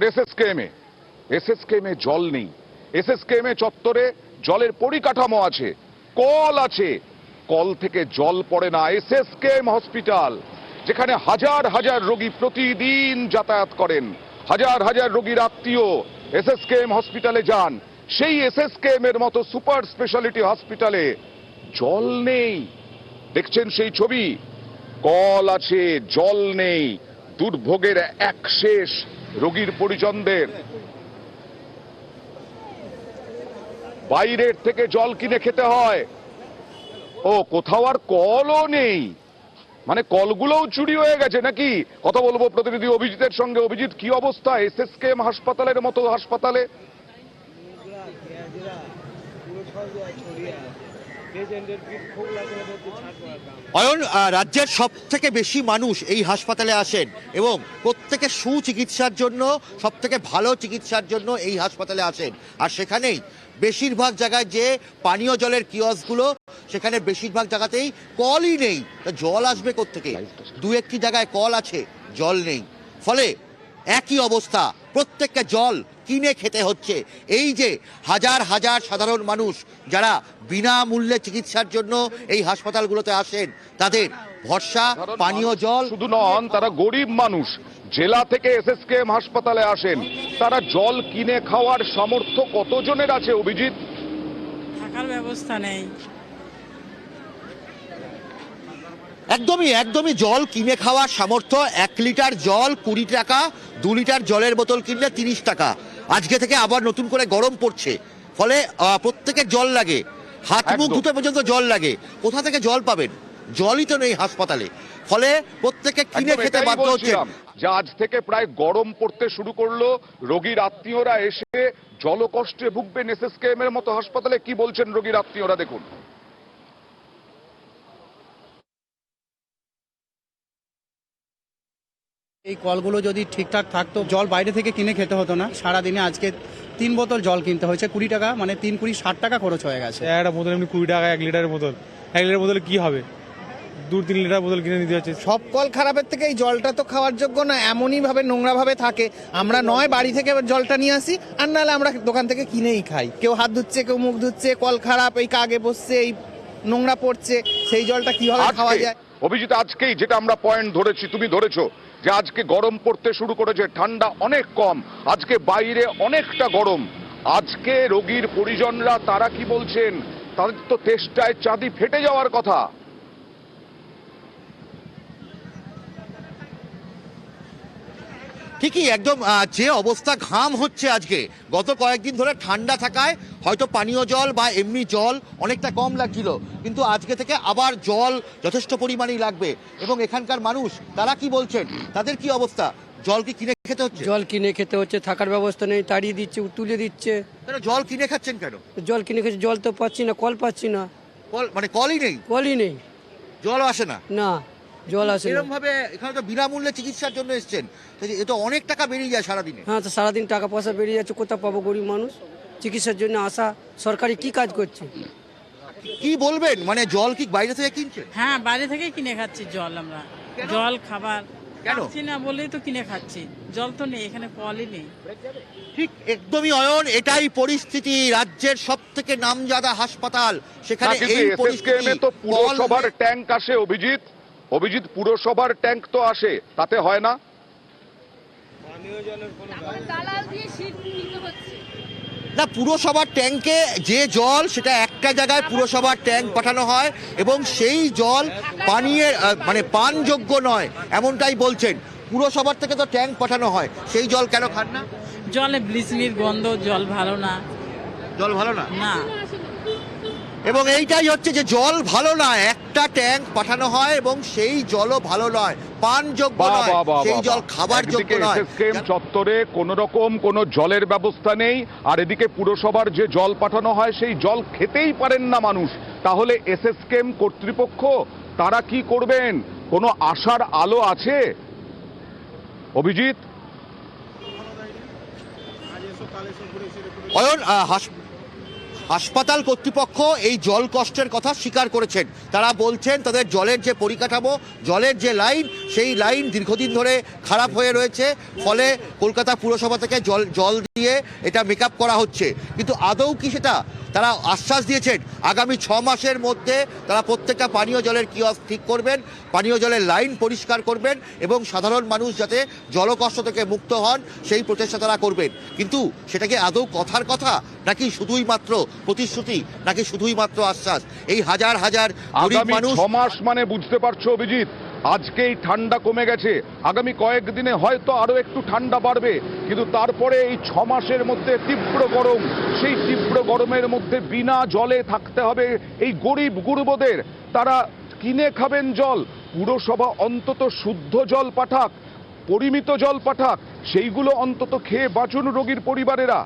এসএসকেএমে জল নেই। এসএসকেএমে চত্বরে জলের পরিকাঠামো আছে, কল আছে, কল থেকে জল পড়ে না। এসএসকেএম হসপিটাল, যেখানে হাজার হাজার রোগী প্রতিদিন যাতায়াত করেন, হাজার হাজার রোগীর আত্মীয় এসএসকেএম হসপিটালে যান, সেই এসএসকেএম এর মতো সুপার স্পেশালিটি হসপিটালে জল নেই। দেখছেন সেই ছবি, কল আছে, জল নেই, দুর্ভোগের এক শেষ রোগীর পরিজনদের। বাইরের থেকে জল কিনে খেতে হয়। ও কোথাও আর কলও নেই, মানে কলগুলোও চুরি হয়ে গেছে নাকি? কথা বলবো প্রতিনিধি অভিজিতের সঙ্গে। অভিজিৎ, কি অবস্থা এসএসকেএম হাসপাতালের মতো হাসপাতালে? অয়ন, রাজ্যের সব থেকে বেশি মানুষ এই হাসপাতালে আসেন এবং প্রত্যেকে সুচিকিৎসার জন্য, সব থেকে ভালো চিকিৎসার জন্য এই হাসপাতালে আসেন। আর সেখানেই বেশিরভাগ জায়গায় যে পানীয় জলের কিয়সগুলো, সেখানে বেশিরভাগ জায়গাতেই কলই নেই। জল আসবে কোত্থেকে? দু একটি জায়গায় কল আছে, জল নেই। ফলে একই অবস্থা, প্রত্যেককে জল কিনে খেতে হচ্ছে। এই যে হাজার হাজার সাধারণ মানুষ যারা বিনামূল্যে চিকিৎসার জন্য এই হাসপাতালগুলোতে আসেন, তাদের ভরসা পানীয় জল। শুধু নন, তারা গরিব মানুষ, জেলা থেকে এসএসকেএম হাসপাতালে আসেন। তারা জল কিনে খাওয়ার সামর্থ্য কতজনের আছে অভিজিৎ? থাকার ব্যবস্থা নেই। একদমই জল কিনে খাওয়ার সামর্থ্য। 1 লিটার জল 20 টাকা, 2 লিটার জলের বোতল কিনলে 30 টাকা। আজকে থেকে আবার নতুন করে গরম পড়ছে, ফলে প্রত্যেকের জল লাগে, হাত মুখ ধুতে পর্যন্ত জল লাগে। কোথা থেকে জল পাবেন? জলই তো নেই হাসপাতালে, ফলে প্রত্যেকে কিনে খেতে বাধ্য হচ্ছে। যে আজ থেকে প্রায় গরম পড়তে শুরু করলো, রোগীর আত্মীয়রা এসে জলকষ্টে ভুগবেন এসএসকেএম এর মতো হাসপাতালে। কি বলছেন রোগীর আত্মীয়রা, দেখুন। এই কলগুলো যদি ঠিকঠাক থাকতো, জল বাইরে থেকে কিনে খেতে হতো না। সারাদিনে আজকে 3 বোতল জল কিনতে হয়েছে 20 টাকা, মানে 3 কুড়ি 60 টাকা খরচ হয়ে গেছে। একটা বোতল এমনি 20 টাকা, 1 লিটারের বোতল। 1 লিটার বোতলে কি হবে? 2-3 লিটার বোতল কিনে নিতে হচ্ছে। সব কল খারাপের থেকে এই জলটা তো খাওয়ার যোগ্য না, এমনই ভাবে নোংরা ভাবে থাকে। আমরা নয় বাড়ি থেকে জলটা নিয়ে আসি, আর নাহলে আমরা দোকান থেকে কিনেই খাই। কেউ হাত ধুচ্ছে, কেউ মুখ ধুচ্ছে, কল খারাপ, এই কাগে বসছে, এই নোংরা পড়ছে, সেই জলটা কিভাবে খাওয়া যায়? অভিজিৎ, আজকেই যেটা আমরা পয়েন্ট ধরেছি, তুমি ধরেছো যে আজকে গরম পড়তে শুরু করেছে, ঠান্ডা অনেক কম, আজকে বাইরে অনেকটা গরম। আজকে রোগীর পরিজনরা তারা কি বলছেন? তাদের তো তেষ্টায় চাঁদি ফেটে যাওয়ার কথা। ঠিকই, একদম যে অবস্থা, ঘাম হচ্ছে আজকে। গত কয়েকদিন ধরে ঠান্ডা থাকায় হয়তো পানীয় জল বা এমনি জল অনেকটা কম লাগছিল, কিন্তু আজকে থেকে আবার জল যথেষ্ট পরিমাণেই লাগবে। এবং এখানকার মানুষ তারা কি বলছেন, তাদের কি অবস্থা? জল কি কিনে খেতে হচ্ছে? জল কিনে খেতে হচ্ছে, থাকার ব্যবস্থা নেই, তাড়িয়ে দিচ্ছে, তুলে দিচ্ছে। কেন জল কিনে খাচ্ছেন কেন? জল কিনে খেতে, জল তো পাচ্ছি না, কল পাচ্ছি না। কল মানে কলই নেই? কলই নেই, জল আসে না? না জল আসে না। এরকম ভাবে এখানে তো বিনামূল্যে চিকিৎসার জন্য এসছেন, এটা অনেক টাকা বেরিয়ে যায় সারাদিনে। হ্যাঁ, তো সারাদিন টাকা পয়সা বেরিয়ে যাচ্ছে, কোথা পাবো? গরিব মানুষ, চিকিৎসার জন্য আসা। সরকারি কি কাজ করছে? কি বলবেন, মানে জল কি বাইরে থেকে কিনছে? হ্যাঁ, বাইরে থেকেই কিনে খাচ্ছি জল আমরা। জল খাবার কেন পাচ্ছি না বলেই তো কিনে খাচ্ছি। জল তো নেই, এখানে কলই নেই। ঠিক একদমই অয়ন, এটাই পরিস্থিতি। রাজ্যের সব থেকে নামজাদা হাসপাতাল, সেখানে এই পরিস্থিতি। তো পুরসভার ট্যাঙ্ক আসে অভিজিৎ, পুরসভার ট্যাঙ্ক তো আসে, তাতে হয় না? না, পুরসভার ট্যাঙ্কে যে জল, সেটা একটা জায়গায় পুরসভার ট্যাঙ্ক পাঠানো হয় এবং সেই জল পানীয় মানে পানযোগ্য নয়, এমনটাই বলছেন। পুরসভার থেকে তো ট্যাঙ্ক পাঠানো হয়, সেই জল কেন খান না? জলে ব্লিচিংয়ের গন্ধ, জল ভালো না। জল ভালো না? না। এবং এইটাই হচ্ছে যে জল ভালো না, একটা ট্যাঙ্ক পাঠানো হয় এবং সেই জলও ভালো নয়, পানযোগ্য নয়, সেই জল খাবার যোগ্য নয়। এসএসকেএম চত্বরে কোন রকম কোনো জলের ব্যবস্থা নেই, আর এদিকে পুরসভার যে জল পাঠানো হয় সেই জল খেতেই পারেন না মানুষ। তাহলে এসএসকেএম কর্তৃপক্ষ তারা কি করবেন? কোনো আশার আলো আছে অভিজিৎ? অয়ন, হাসপাতাল কর্তৃপক্ষ এই জল কষ্টের কথা স্বীকার করেছেন। তারা বলছেন তাদের জলের যে পরিকাঠামো, জলের যে লাইন, সেই লাইন দীর্ঘদিন ধরে খারাপ হয়ে রয়েছে, ফলে কলকাতা পুরসভা থেকে জল দিয়ে এটা মেকআপ করা হচ্ছে। কিন্তু আদৌ কি সেটা? তারা আশ্বাস দিয়েছেন আগামী 6 মাসের মধ্যে তারা প্রত্যেকটা পানীয় জলের কিয়স্ক ঠিক করবেন, পানীয় জলের লাইন পরিষ্কার করবেন এবং সাধারণ মানুষ যাতে জলকষ্ট থেকে মুক্ত হন সেই প্রচেষ্টা তারা করবেন। কিন্তু সেটা কি আদৌ কথার কথা, নাকি শুধুই মাত্র প্রতিশ্রুতি, নাকি শুধুই মাত্র আশ্বাস? এই হাজার হাজার গরিব আগামী মানুষ 6 মাস মানে বুঝতে পারছো অভিজিৎ, আজকেই ঠান্ডা কমে গেছে, আগামী কয়েকদিনে হয়তো আরো একটু ঠান্ডা বাড়বে, কিন্তু তারপরে এই 6 মাসের মধ্যে তীব্র গরম, সেই তীব্র গরমের মধ্যে বিনা জলে থাকতে হবে এই গরিব গুরুবদের। তারা কিনে খাবেন জল, পুরসভা অন্তত শুদ্ধ জল পাঠাক, পরিমিত জল পাঠাক, সেইগুলো অন্তত খেয়ে বাঁচুন রোগীর পরিবারেরা।